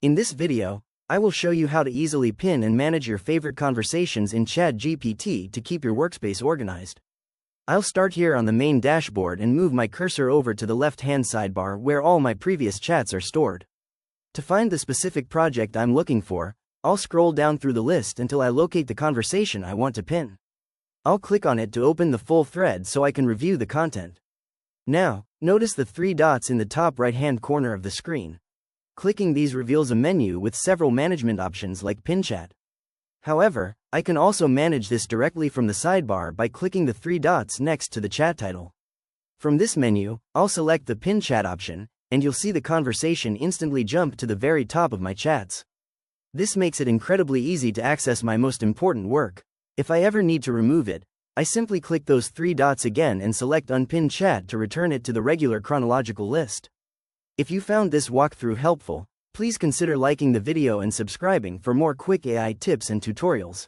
In this video, I will show you how to easily pin and manage your favorite conversations in ChatGPT to keep your workspace organized. I'll start here on the main dashboard and move my cursor over to the left-hand sidebar where all my previous chats are stored. To find the specific project I'm looking for, I'll scroll down through the list until I locate the conversation I want to pin. I'll click on it to open the full thread so I can review the content. Now, notice the three dots in the top right-hand corner of the screen. Clicking these reveals a menu with several management options like Pin Chat. However, I can also manage this directly from the sidebar by clicking the three dots next to the chat title. From this menu, I'll select the Pin Chat option, and you'll see the conversation instantly jump to the very top of my chats. This makes it incredibly easy to access my most important work. If I ever need to remove it, I simply click those three dots again and select Unpin Chat to return it to the regular chronological list. If you found this walkthrough helpful, please consider liking the video and subscribing for more quick AI tips and tutorials.